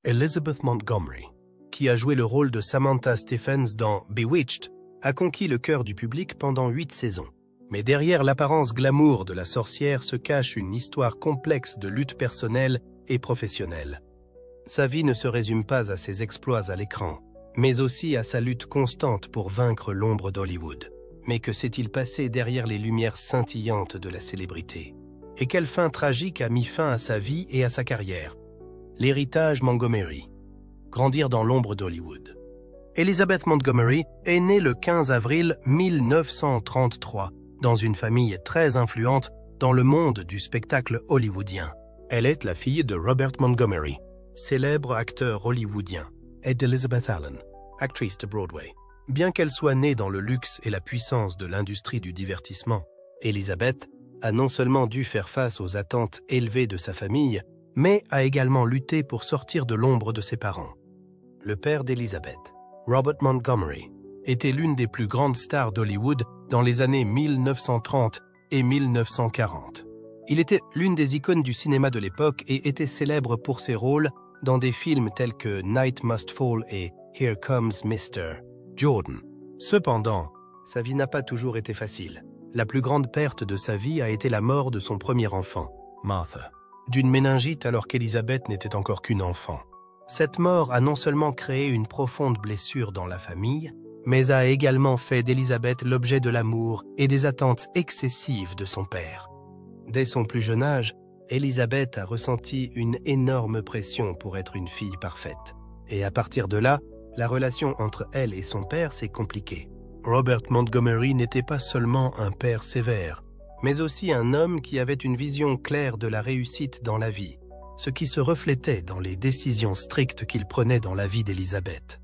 Elizabeth Montgomery, qui a joué le rôle de Samantha Stephens dans Bewitched, a conquis le cœur du public pendant 8 saisons. Mais derrière l'apparence glamour de la sorcière se cache une histoire complexe de lutte personnelle et professionnelle. Sa vie ne se résume pas à ses exploits à l'écran, mais aussi à sa lutte constante pour vaincre l'ombre d'Hollywood. Mais que s'est-il passé derrière les lumières scintillantes de la célébrité? Et quelle fin tragique a mis fin à sa vie et à sa carrière? L'héritage Montgomery. Grandir dans l'ombre d'Hollywood. Elizabeth Montgomery est née le 15 avril 1933 dans une famille très influente dans le monde du spectacle hollywoodien. Elle est la fille de Robert Montgomery, célèbre acteur hollywoodien, et d'Elizabeth Allen, actrice de Broadway. Bien qu'elle soit née dans le luxe et la puissance de l'industrie du divertissement, Elizabeth a non seulement dû faire face aux attentes élevées de sa famille, mais a également lutté pour sortir de l'ombre de ses parents. Le père d'Elizabeth, Robert Montgomery, était l'une des plus grandes stars d'Hollywood dans les années 1930 et 1940. Il était l'une des icônes du cinéma de l'époque et était célèbre pour ses rôles dans des films tels que Night Must Fall et Here Comes Mr. Jordan. Cependant, sa vie n'a pas toujours été facile. La plus grande perte de sa vie a été la mort de son premier enfant, Martha, d'une méningite alors qu'Elizabeth n'était encore qu'une enfant. Cette mort a non seulement créé une profonde blessure dans la famille, mais a également fait d'Elizabeth l'objet de l'amour et des attentes excessives de son père. Dès son plus jeune âge, Elizabeth a ressenti une énorme pression pour être une fille parfaite. Et à partir de là, la relation entre elle et son père s'est compliquée. Robert Montgomery n'était pas seulement un père sévère, mais aussi un homme qui avait une vision claire de la réussite dans la vie, ce qui se reflétait dans les décisions strictes qu'il prenait dans la vie d'Elizabeth.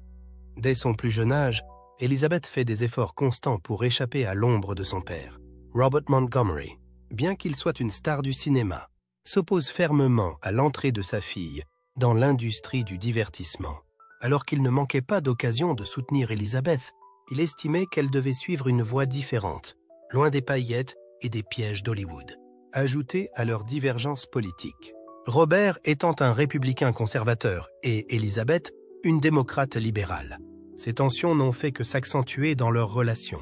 Dès son plus jeune âge, Elizabeth fait des efforts constants pour échapper à l'ombre de son père. Robert Montgomery, bien qu'il soit une star du cinéma, s'oppose fermement à l'entrée de sa fille dans l'industrie du divertissement. Alors qu'il ne manquait pas d'occasion de soutenir Elizabeth, il estimait qu'elle devait suivre une voie différente, loin des paillettes et des pièges d'Hollywood, ajoutés à leurs divergences politiques. Robert étant un républicain conservateur et Elizabeth une démocrate libérale. Ces tensions n'ont fait que s'accentuer dans leur relation.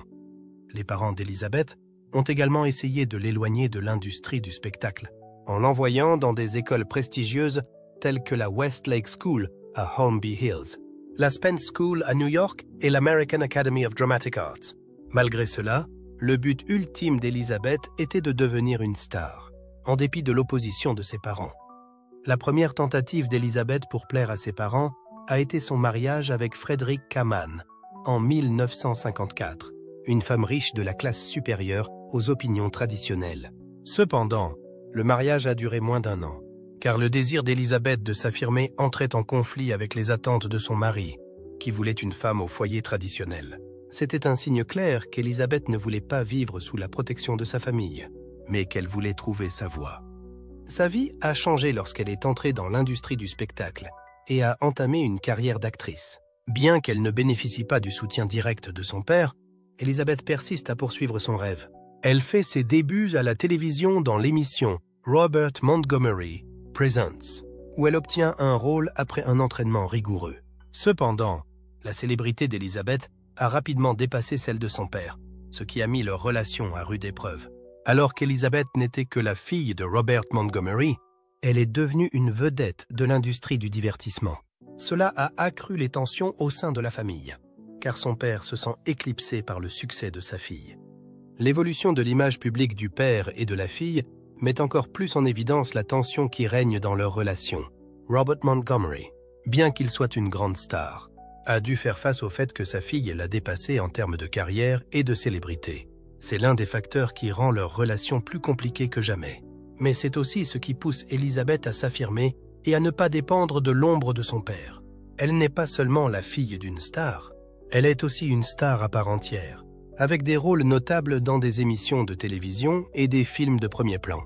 Les parents d'Elizabeth ont également essayé de l'éloigner de l'industrie du spectacle, en l'envoyant dans des écoles prestigieuses telles que la Westlake School à Holmby Hills, la Spence School à New York et l'American Academy of Dramatic Arts. Malgré cela, le but ultime d'Elizabeth était de devenir une star, en dépit de l'opposition de ses parents. La première tentative d'Elizabeth pour plaire à ses parents a été son mariage avec Frederick Kaman en 1954, une femme riche de la classe supérieure aux opinions traditionnelles. Cependant, le mariage a duré moins d'1 an, car le désir d'Elizabeth de s'affirmer entrait en conflit avec les attentes de son mari, qui voulait une femme au foyer traditionnel. C'était un signe clair qu'Elizabeth ne voulait pas vivre sous la protection de sa famille, mais qu'elle voulait trouver sa voie. Sa vie a changé lorsqu'elle est entrée dans l'industrie du spectacle et a entamé une carrière d'actrice. Bien qu'elle ne bénéficie pas du soutien direct de son père, Elizabeth persiste à poursuivre son rêve. Elle fait ses débuts à la télévision dans l'émission Robert Montgomery Presents, où elle obtient un rôle après un entraînement rigoureux. Cependant, la célébrité d'Elizabeth a rapidement dépassé celle de son père, ce qui a mis leur relation à rude épreuve. Alors qu'Elizabeth n'était que la fille de Robert Montgomery, elle est devenue une vedette de l'industrie du divertissement. Cela a accru les tensions au sein de la famille, car son père se sent éclipsé par le succès de sa fille. L'évolution de l'image publique du père et de la fille met encore plus en évidence la tension qui règne dans leur relation. Robert Montgomery, bien qu'il soit une grande star, a dû faire face au fait que sa fille l'a dépassé en termes de carrière et de célébrité. C'est l'un des facteurs qui rend leur relation plus compliquée que jamais. Mais c'est aussi ce qui pousse Elizabeth à s'affirmer et à ne pas dépendre de l'ombre de son père. Elle n'est pas seulement la fille d'une star, elle est aussi une star à part entière, avec des rôles notables dans des émissions de télévision et des films de premier plan.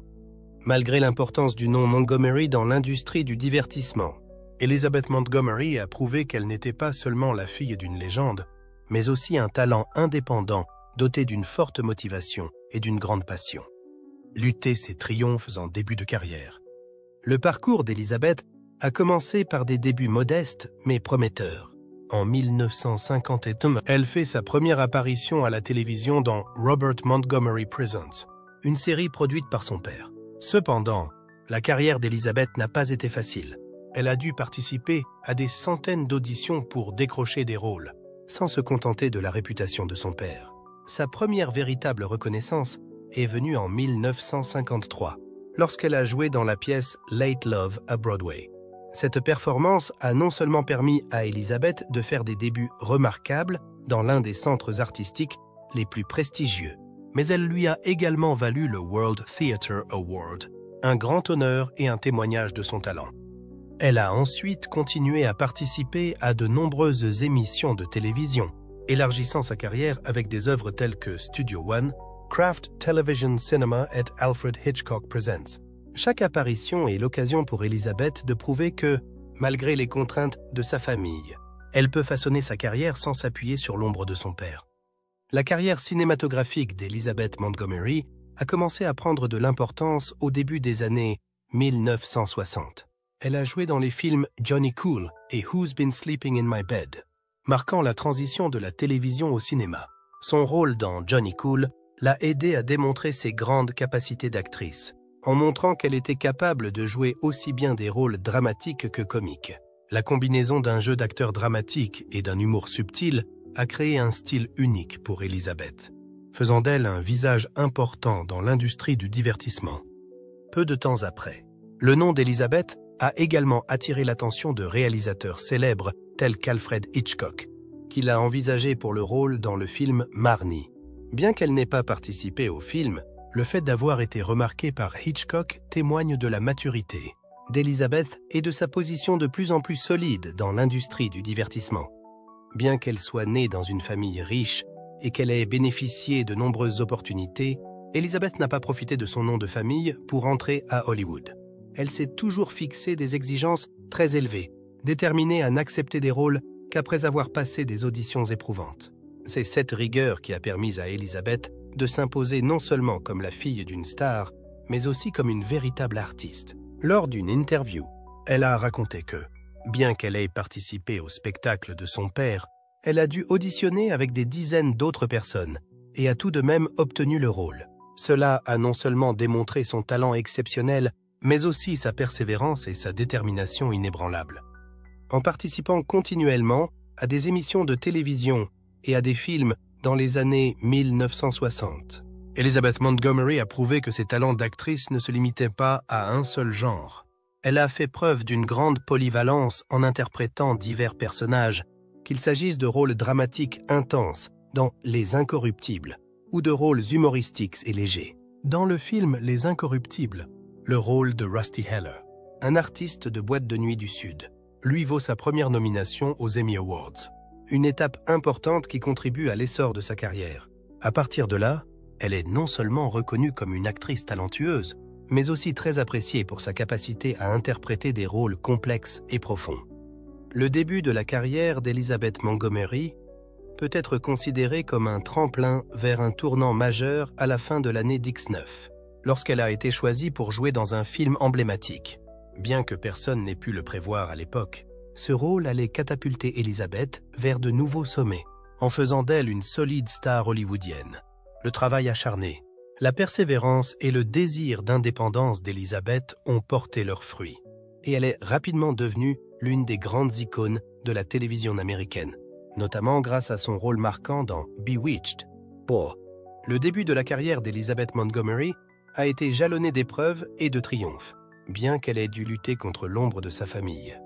Malgré l'importance du nom Montgomery dans l'industrie du divertissement, Elizabeth Montgomery a prouvé qu'elle n'était pas seulement la fille d'une légende, mais aussi un talent indépendant doté d'une forte motivation et d'une grande passion. Lutter ses triomphes en début de carrière. Le parcours d'Elizabeth a commencé par des débuts modestes mais prometteurs. En 1951, elle fait sa première apparition à la télévision dans Robert Montgomery Presents, une série produite par son père. Cependant, la carrière d'Elizabeth n'a pas été facile. Elle a dû participer à des centaines d'auditions pour décrocher des rôles, sans se contenter de la réputation de son père. Sa première véritable reconnaissance est venue en 1953, lorsqu'elle a joué dans la pièce Late Love à Broadway. Cette performance a non seulement permis à Elizabeth de faire des débuts remarquables dans l'un des centres artistiques les plus prestigieux, mais elle lui a également valu le World Theatre Award, un grand honneur et un témoignage de son talent. Elle a ensuite continué à participer à de nombreuses émissions de télévision, élargissant sa carrière avec des œuvres telles que Studio One, Kraft Television Cinema et Alfred Hitchcock Presents. Chaque apparition est l'occasion pour Elizabeth de prouver que, malgré les contraintes de sa famille, elle peut façonner sa carrière sans s'appuyer sur l'ombre de son père. La carrière cinématographique d'Elizabeth Montgomery a commencé à prendre de l'importance au début des années 1960. Elle a joué dans les films Johnny Cool et Who's Been Sleeping in My Bed, marquant la transition de la télévision au cinéma. Son rôle dans Johnny Cool l'a aidée à démontrer ses grandes capacités d'actrice, en montrant qu'elle était capable de jouer aussi bien des rôles dramatiques que comiques. La combinaison d'un jeu d'acteur dramatique et d'un humour subtil a créé un style unique pour Elizabeth, faisant d'elle un visage important dans l'industrie du divertissement. Peu de temps après, le nom d'Elizabeth a également attiré l'attention de réalisateurs célèbres tels qu'Alfred Hitchcock, qui l'a envisagé pour le rôle dans le film Marnie. Bien qu'elle n'ait pas participé au film, le fait d'avoir été remarquée par Hitchcock témoigne de la maturité d'Elizabeth et de sa position de plus en plus solide dans l'industrie du divertissement. Bien qu'elle soit née dans une famille riche et qu'elle ait bénéficié de nombreuses opportunités, Elizabeth n'a pas profité de son nom de famille pour entrer à Hollywood. Elle s'est toujours fixé des exigences très élevées, déterminée à n'accepter des rôles qu'après avoir passé des auditions éprouvantes. C'est cette rigueur qui a permis à Elizabeth de s'imposer non seulement comme la fille d'une star, mais aussi comme une véritable artiste. Lors d'une interview, elle a raconté que, bien qu'elle ait participé au spectacle de son père, elle a dû auditionner avec des dizaines d'autres personnes et a tout de même obtenu le rôle. Cela a non seulement démontré son talent exceptionnel, mais aussi sa persévérance et sa détermination inébranlables. En participant continuellement à des émissions de télévision et à des films dans les années 1960, Elizabeth Montgomery a prouvé que ses talents d'actrice ne se limitaient pas à un seul genre. Elle a fait preuve d'une grande polyvalence en interprétant divers personnages, qu'il s'agisse de rôles dramatiques intenses dans Les Incorruptibles ou de rôles humoristiques et légers. Dans le film Les Incorruptibles, le rôle de Rusty Heller, un artiste de boîte de nuit du Sud, lui vaut sa première nomination aux Emmy Awards, une étape importante qui contribue à l'essor de sa carrière. À partir de là, elle est non seulement reconnue comme une actrice talentueuse, mais aussi très appréciée pour sa capacité à interpréter des rôles complexes et profonds. Le début de la carrière d'Elizabeth Montgomery peut être considéré comme un tremplin vers un tournant majeur à la fin de l'année X9, lorsqu'elle a été choisie pour jouer dans un film emblématique. Bien que personne n'ait pu le prévoir à l'époque, ce rôle allait catapulter Elizabeth vers de nouveaux sommets, en faisant d'elle une solide star hollywoodienne. Le travail acharné, la persévérance et le désir d'indépendance d'Elizabeth ont porté leurs fruits, et elle est rapidement devenue l'une des grandes icônes de la télévision américaine, notamment grâce à son rôle marquant dans Bewitched. Le début de la carrière d'Elizabeth Montgomery a été jalonné d'épreuves et de triomphes, bien qu'elle ait dû lutter contre l'ombre de sa famille.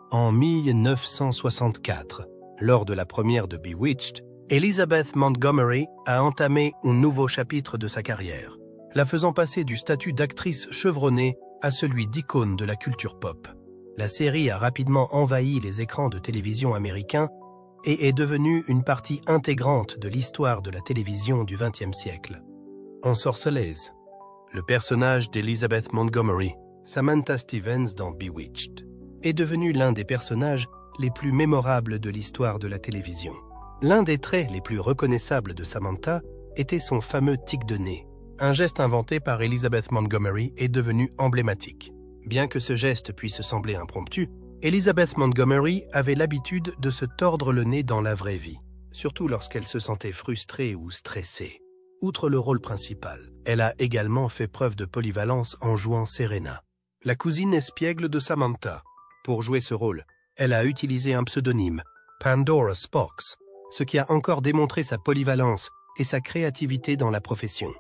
En 1964, lors de la première de Bewitched, Elizabeth Montgomery a entamé un nouveau chapitre de sa carrière, la faisant passer du statut d'actrice chevronnée à celui d'icône de la culture pop. La série a rapidement envahi les écrans de télévision américains et est devenue une partie intégrante de l'histoire de la télévision du XXe siècle. Ensorceleuse, le personnage d'Elizabeth Montgomery, Samantha Stevens dans Bewitched, est devenu l'un des personnages les plus mémorables de l'histoire de la télévision. L'un des traits les plus reconnaissables de Samantha était son fameux tic de nez. Un geste inventé par Elizabeth Montgomery est devenu emblématique. Bien que ce geste puisse sembler impromptu, Elizabeth Montgomery avait l'habitude de se tordre le nez dans la vraie vie, surtout lorsqu'elle se sentait frustrée ou stressée. Outre le rôle principal, elle a également fait preuve de polyvalence en jouant Serena, la cousine espiègle de Samantha. Pour jouer ce rôle, elle a utilisé un pseudonyme, Pandora Spox, ce qui a encore démontré sa polyvalence et sa créativité dans la profession.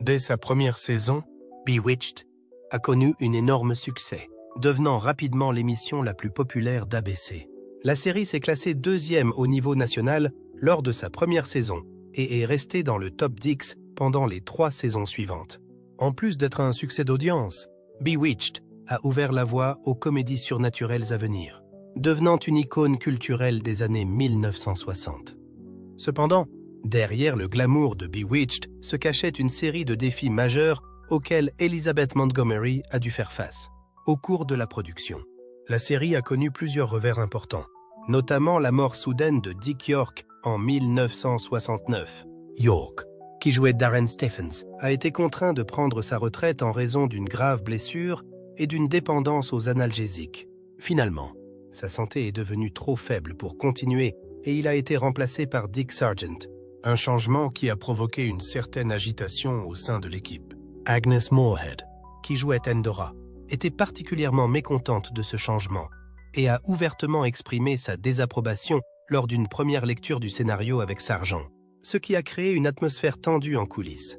Dès sa première saison, Bewitched a connu un énorme succès, devenant rapidement l'émission la plus populaire d'ABC. La série s'est classée 2e au niveau national lors de sa première saison et est restée dans le top 10 pendant les 3 saisons suivantes. En plus d'être un succès d'audience, Bewitched a ouvert la voie aux comédies surnaturelles à venir, devenant une icône culturelle des années 1960. Cependant, derrière le glamour de Bewitched se cachait une série de défis majeurs auxquels Elizabeth Montgomery a dû faire face. Au cours de la production, la série a connu plusieurs revers importants, notamment la mort soudaine de Dick York en 1969. York, qui jouait Darren Stephens, a été contraint de prendre sa retraite en raison d'une grave blessure et d'une dépendance aux analgésiques. Finalement, sa santé est devenue trop faible pour continuer et il a été remplacé par Dick Sargent, un changement qui a provoqué une certaine agitation au sein de l'équipe. Agnes Moorehead, qui jouait Endora, était particulièrement mécontente de ce changement et a ouvertement exprimé sa désapprobation lors d'une première lecture du scénario avec Sargent, ce qui a créé une atmosphère tendue en coulisses.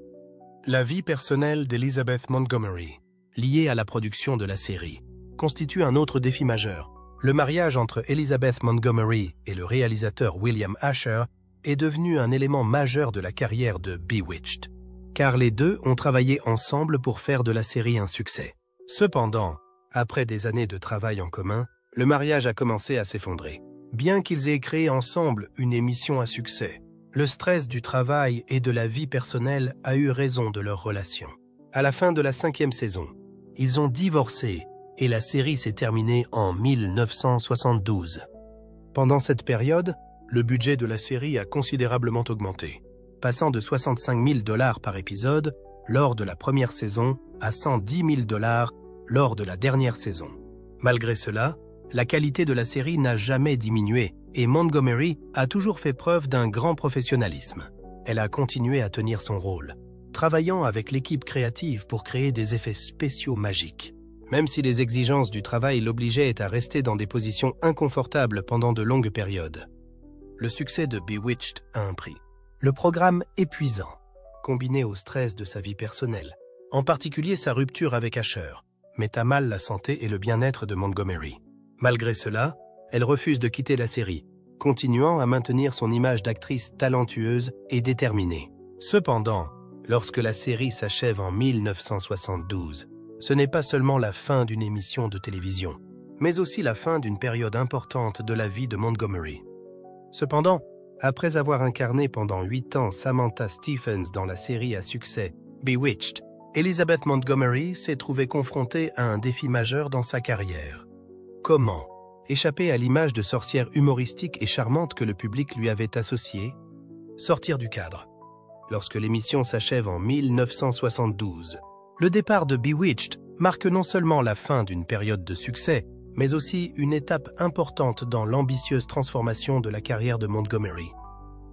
La vie personnelle d'Elizabeth Montgomery, liée à la production de la série, constitue un autre défi majeur. Le mariage entre Elizabeth Montgomery et le réalisateur William Asher est devenu un élément majeur de la carrière de Bewitched, car les deux ont travaillé ensemble pour faire de la série un succès. Cependant, après des années de travail en commun, le mariage a commencé à s'effondrer. Bien qu'ils aient créé ensemble une émission à succès, le stress du travail et de la vie personnelle a eu raison de leur relation. À la fin de la 5e saison, ils ont divorcé et la série s'est terminée en 1972. Pendant cette période, le budget de la série a considérablement augmenté, passant de 65 000 $ par épisode lors de la première saison à 110 000 $ lors de la dernière saison. Malgré cela, la qualité de la série n'a jamais diminué et Montgomery a toujours fait preuve d'un grand professionnalisme. Elle a continué à tenir son rôle, travaillant avec l'équipe créative pour créer des effets spéciaux magiques. Même si les exigences du travail l'obligeaient à rester dans des positions inconfortables pendant de longues périodes. Le succès de Bewitched a un prix. Le programme épuisant, combiné au stress de sa vie personnelle, en particulier sa rupture avec Asher, met à mal la santé et le bien-être de Montgomery. Malgré cela, elle refuse de quitter la série, continuant à maintenir son image d'actrice talentueuse et déterminée. Cependant, lorsque la série s'achève en 1972, ce n'est pas seulement la fin d'une émission de télévision, mais aussi la fin d'une période importante de la vie de Montgomery. Cependant, après avoir incarné pendant 8 ans Samantha Stephens dans la série à succès Bewitched, Elizabeth Montgomery s'est trouvée confrontée à un défi majeur dans sa carrière. Comment échapper à l'image de sorcière humoristique et charmante que le public lui avait associée? Sortir du cadre. Lorsque l'émission s'achève en 1972, le départ de Bewitched marque non seulement la fin d'une période de succès, mais aussi une étape importante dans l'ambitieuse transformation de la carrière de Montgomery.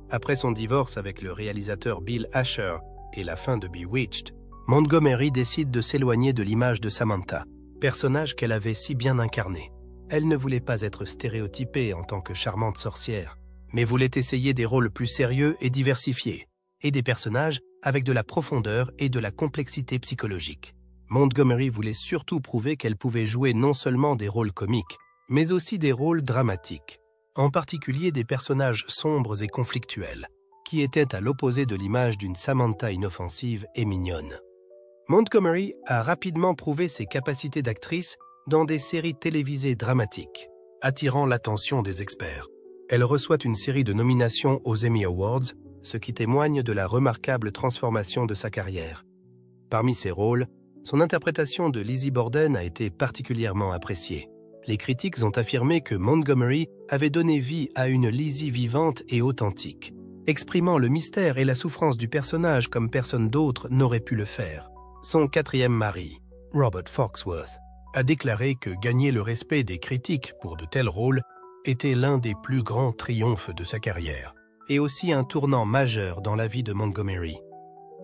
Après son divorce avec le réalisateur Bill Asher et la fin de Bewitched, Montgomery décide de s'éloigner de l'image de Samantha, personnage qu'elle avait si bien incarné. Elle ne voulait pas être stéréotypée en tant que charmante sorcière, mais voulait essayer des rôles plus sérieux et diversifiés, et des personnages avec de la profondeur et de la complexité psychologique. Montgomery voulait surtout prouver qu'elle pouvait jouer non seulement des rôles comiques, mais aussi des rôles dramatiques, en particulier des personnages sombres et conflictuels, qui étaient à l'opposé de l'image d'une Samantha inoffensive et mignonne. Montgomery a rapidement prouvé ses capacités d'actrice dans des séries télévisées dramatiques, attirant l'attention des experts. Elle reçoit une série de nominations aux Emmy Awards, ce qui témoigne de la remarquable transformation de sa carrière. Parmi ses rôles, son interprétation de Lizzie Borden a été particulièrement appréciée. Les critiques ont affirmé que Montgomery avait donné vie à une Lizzie vivante et authentique, exprimant le mystère et la souffrance du personnage comme personne d'autre n'aurait pu le faire. Son 4e mari, Robert Foxworth, a déclaré que gagner le respect des critiques pour de tels rôles était l'un des plus grands triomphes de sa carrière, et aussi un tournant majeur dans la vie de Montgomery.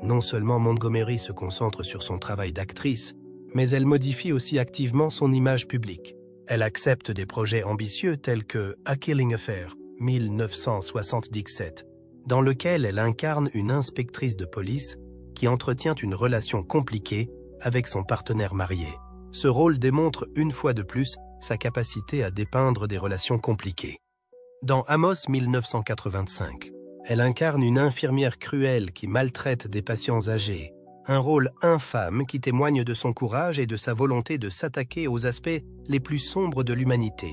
Non seulement Montgomery se concentre sur son travail d'actrice, mais elle modifie aussi activement son image publique. Elle accepte des projets ambitieux tels que A Killing Affair, 1977, dans lequel elle incarne une inspectrice de police qui entretient une relation compliquée avec son partenaire marié. Ce rôle démontre une fois de plus sa capacité à dépeindre des relations compliquées. Dans Amos 1985, elle incarne une infirmière cruelle qui maltraite des patients âgés, un rôle infâme qui témoigne de son courage et de sa volonté de s'attaquer aux aspects les plus sombres de l'humanité.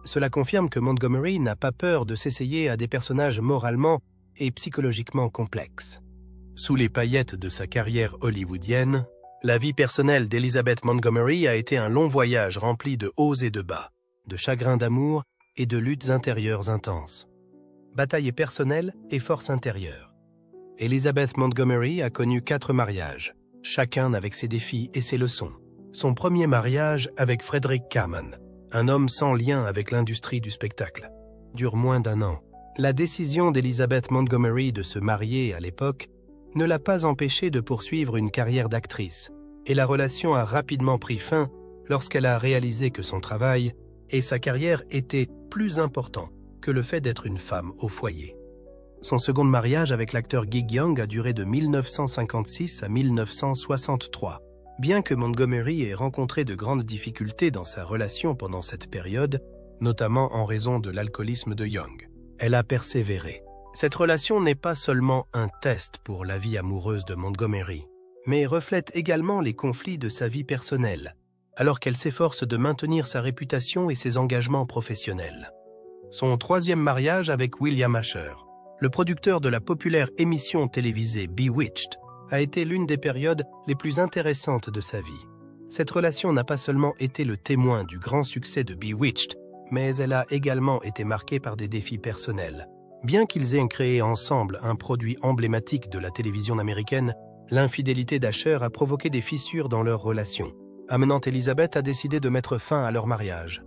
Cela confirme que Montgomery n'a pas peur de s'essayer à des personnages moralement et psychologiquement complexes. Sous les paillettes de sa carrière hollywoodienne, la vie personnelle d'Elizabeth Montgomery a été un long voyage rempli de hauts et de bas, de chagrins d'amour et de luttes intérieures intenses. Batailles personnelles et force intérieure. Elizabeth Montgomery a connu 4 mariages, chacun avec ses défis et ses leçons. Son premier mariage avec Frederick Kamen, un homme sans lien avec l'industrie du spectacle, dure moins d'1 an. La décision d'Elizabeth Montgomery de se marier à l'époque ne l'a pas empêchée de poursuivre une carrière d'actrice, et la relation a rapidement pris fin lorsqu'elle a réalisé que son travail et sa carrière étaient plus importants que le fait d'être une femme au foyer. Son second mariage avec l'acteur Gig Young a duré de 1956 à 1963. Bien que Montgomery ait rencontré de grandes difficultés dans sa relation pendant cette période, notamment en raison de l'alcoolisme de Young, elle a persévéré. Cette relation n'est pas seulement un test pour la vie amoureuse de Montgomery, mais reflète également les conflits de sa vie personnelle, alors qu'elle s'efforce de maintenir sa réputation et ses engagements professionnels. Son troisième mariage avec William Asher, le producteur de la populaire émission télévisée Bewitched, a été l'une des périodes les plus intéressantes de sa vie. Cette relation n'a pas seulement été le témoin du grand succès de Bewitched, mais elle a également été marquée par des défis personnels. Bien qu'ils aient créé ensemble un produit emblématique de la télévision américaine, l'infidélité d'Asher a provoqué des fissures dans leur relation, amenant Elizabeth à décider de mettre fin à leur mariage.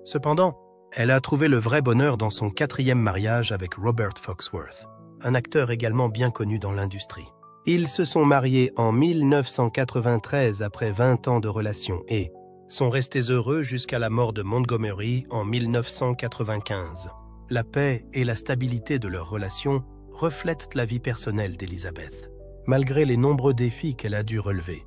Cependant, elle a trouvé le vrai bonheur dans son 4e mariage avec Robert Foxworth, un acteur également bien connu dans l'industrie. Ils se sont mariés en 1993 après 20 ans de relation et sont restés heureux jusqu'à la mort de Montgomery en 1995. La paix et la stabilité de leur relation reflètent la vie personnelle d'Elizabeth, malgré les nombreux défis qu'elle a dû relever.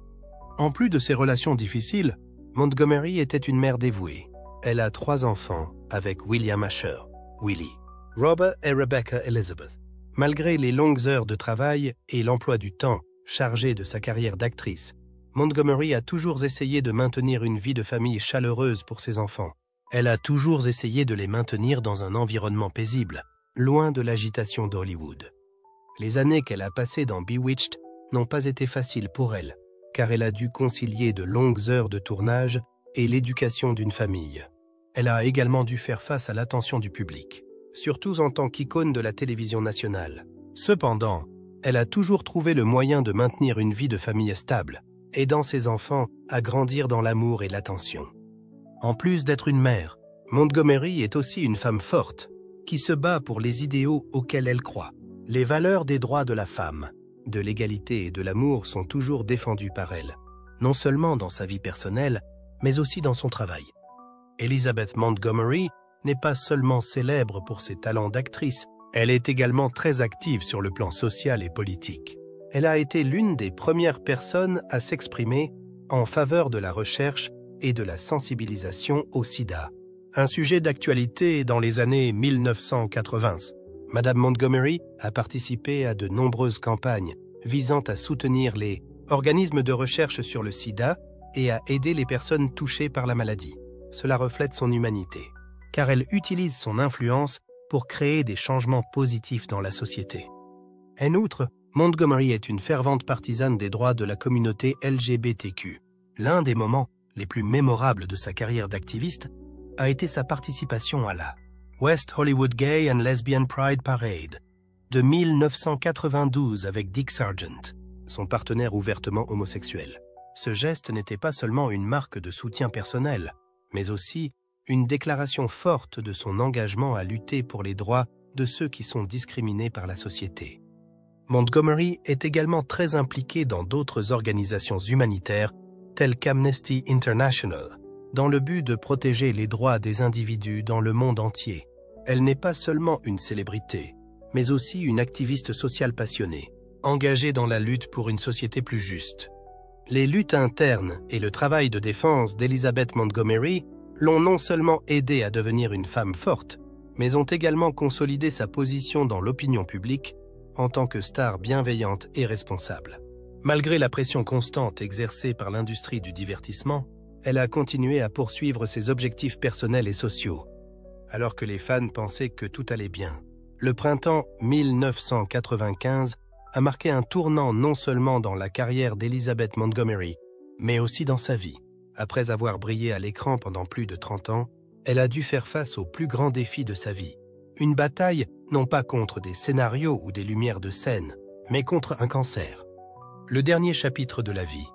En plus de ces relations difficiles, Montgomery était une mère dévouée. Elle a 3 enfants avec William Asher, Willie, Robert et Rebecca Elizabeth. Malgré les longues heures de travail et l'emploi du temps chargé de sa carrière d'actrice, Montgomery a toujours essayé de maintenir une vie de famille chaleureuse pour ses enfants. Elle a toujours essayé de les maintenir dans un environnement paisible, loin de l'agitation d'Hollywood. Les années qu'elle a passées dans Bewitched n'ont pas été faciles pour elle, car elle a dû concilier de longues heures de tournage et l'éducation d'une famille. Elle a également dû faire face à l'attention du public, surtout en tant qu'icône de la télévision nationale. Cependant, elle a toujours trouvé le moyen de maintenir une vie de famille stable, aidant ses enfants à grandir dans l'amour et l'attention. En plus d'être une mère, Montgomery est aussi une femme forte, qui se bat pour les idéaux auxquels elle croit. Les valeurs des droits de la femme, de l'égalité et de l'amour sont toujours défendues par elle, non seulement dans sa vie personnelle, mais aussi dans son travail. Elizabeth Montgomery n'est pas seulement célèbre pour ses talents d'actrice, elle est également très active sur le plan social et politique. Elle a été l'une des premières personnes à s'exprimer en faveur de la recherche et de la sensibilisation au sida, un sujet d'actualité dans les années 1980. Madame Montgomery a participé à de nombreuses campagnes visant à soutenir les organismes de recherche sur le sida et à aider les personnes touchées par la maladie. Cela reflète son humanité, car elle utilise son influence pour créer des changements positifs dans la société. En outre, Montgomery est une fervente partisane des droits de la communauté LGBTQ. L'un des moments les plus mémorables de sa carrière d'activiste a été sa participation à la West Hollywood Gay and Lesbian Pride Parade de 1992 avec Dick Sargent, son partenaire ouvertement homosexuel. Ce geste n'était pas seulement une marque de soutien personnel, mais aussi une déclaration forte de son engagement à lutter pour les droits de ceux qui sont discriminés par la société. Montgomery est également très impliquée dans d'autres organisations humanitaires telles qu'Amnesty International, dans le but de protéger les droits des individus dans le monde entier. Elle n'est pas seulement une célébrité, mais aussi une activiste sociale passionnée, engagée dans la lutte pour une société plus juste. Les luttes internes et le travail de défense d'Elizabeth Montgomery l'ont non seulement aidée à devenir une femme forte, mais ont également consolidé sa position dans l'opinion publique en tant que star bienveillante et responsable. Malgré la pression constante exercée par l'industrie du divertissement, elle a continué à poursuivre ses objectifs personnels et sociaux, alors que les fans pensaient que tout allait bien. Le printemps 1995 a marqué un tournant non seulement dans la carrière d'Elizabeth Montgomery, mais aussi dans sa vie. Après avoir brillé à l'écran pendant plus de 30 ans, elle a dû faire face au plus grand défi de sa vie. Une bataille non pas contre des scénarios ou des lumières de scène, mais contre un cancer. Le dernier chapitre de la vie.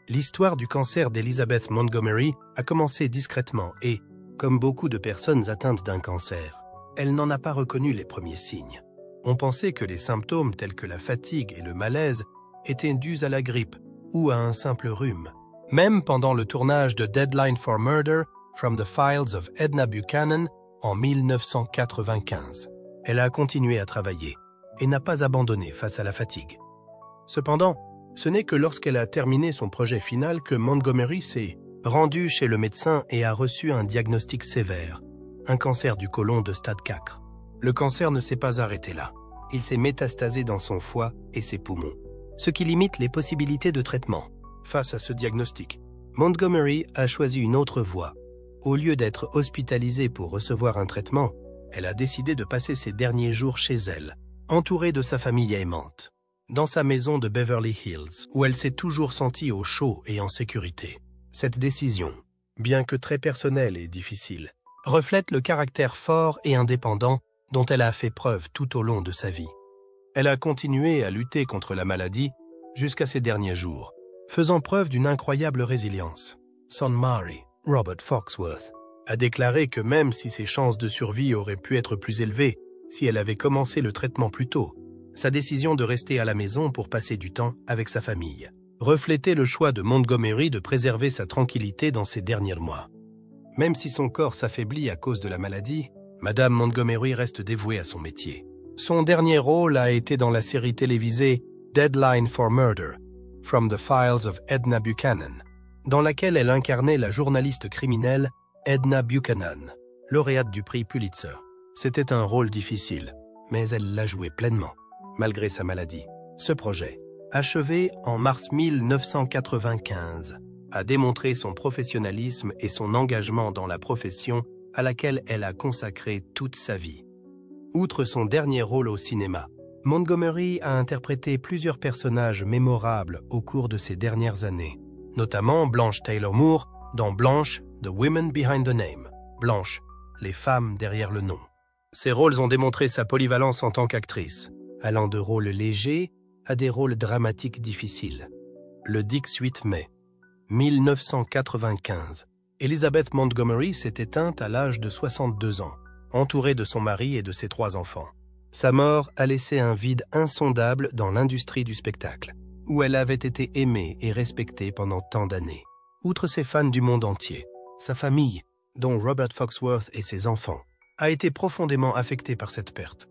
L'histoire du cancer d'Elizabeth Montgomery a commencé discrètement et, comme beaucoup de personnes atteintes d'un cancer, elle n'en a pas reconnu les premiers signes. On pensait que les symptômes tels que la fatigue et le malaise étaient dus à la grippe ou à un simple rhume. Même pendant le tournage de Deadline for Murder, From the Files of Edna Buchanan, en 1995, elle a continué à travailler et n'a pas abandonné face à la fatigue. Cependant, ce n'est que lorsqu'elle a terminé son projet final que Montgomery s'est rendue chez le médecin et a reçu un diagnostic sévère, un cancer du côlon de stade 4. Le cancer ne s'est pas arrêté là. Il s'est métastasé dans son foie et ses poumons, ce qui limite les possibilités de traitement. Face à ce diagnostic, Montgomery a choisi une autre voie. Au lieu d'être hospitalisée pour recevoir un traitement, elle a décidé de passer ses derniers jours chez elle, entourée de sa famille aimante, dans sa maison de Beverly Hills, où elle s'est toujours sentie au chaud et en sécurité. Cette décision, bien que très personnelle et difficile, reflète le caractère fort et indépendant dont elle a fait preuve tout au long de sa vie. Elle a continué à lutter contre la maladie jusqu'à ses derniers jours, faisant preuve d'une incroyable résilience. Son mari, Robert Foxworth, a déclaré que même si ses chances de survie auraient pu être plus élevées si elle avait commencé le traitement plus tôt, sa décision de rester à la maison pour passer du temps avec sa famille reflétait le choix de Montgomery de préserver sa tranquillité dans ces derniers mois. Même si son corps s'affaiblit à cause de la maladie, Madame Montgomery reste dévouée à son métier. Son dernier rôle a été dans la série télévisée Deadline for Murder, From the Files of Edna Buchanan, dans laquelle elle incarnait la journaliste criminelle Edna Buchanan, lauréate du prix Pulitzer. C'était un rôle difficile, mais elle l'a joué pleinement, malgré sa maladie. Ce projet, achevé en mars 1995, a démontré son professionnalisme et son engagement dans la profession à laquelle elle a consacré toute sa vie. Outre son dernier rôle au cinéma, Montgomery a interprété plusieurs personnages mémorables au cours de ces dernières années, notamment Blanche Taylor Moore dans Blanche, The Women Behind the Name, Blanche, les femmes derrière le nom. Ces rôles ont démontré sa polyvalence en tant qu'actrice, allant de rôles légers à des rôles dramatiques difficiles. Le 18 mai 1995, Elizabeth Montgomery s'est éteinte à l'âge de 62 ans, entourée de son mari et de ses 3 enfants. Sa mort a laissé un vide insondable dans l'industrie du spectacle, où elle avait été aimée et respectée pendant tant d'années. Outre ses fans du monde entier, sa famille, dont Robert Foxworth et ses enfants, a été profondément affectée par cette perte.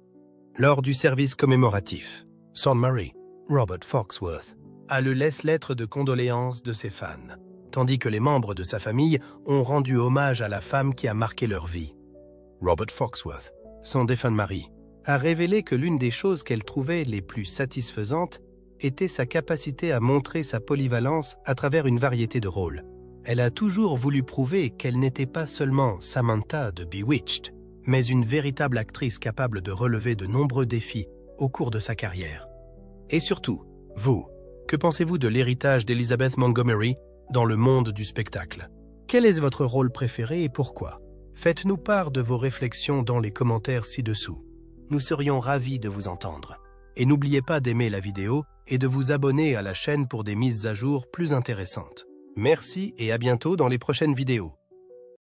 Lors du service commémoratif, son mari, Robert Foxworth, a le laisse-lettre de condoléances de ses fans, tandis que les membres de sa famille ont rendu hommage à la femme qui a marqué leur vie. Robert Foxworth, son défunt mari, a révélé que l'une des choses qu'elle trouvait les plus satisfaisantes était sa capacité à montrer sa polyvalence à travers une variété de rôles. Elle a toujours voulu prouver qu'elle n'était pas seulement Samantha de Bewitched, mais une véritable actrice capable de relever de nombreux défis au cours de sa carrière. Et surtout, vous, que pensez-vous de l'héritage d'Elizabeth Montgomery dans le monde du spectacle? Quel est votre rôle préféré et pourquoi? Faites-nous part de vos réflexions dans les commentaires ci-dessous. Nous serions ravis de vous entendre. Et n'oubliez pas d'aimer la vidéo et de vous abonner à la chaîne pour des mises à jour plus intéressantes. Merci et à bientôt dans les prochaines vidéos.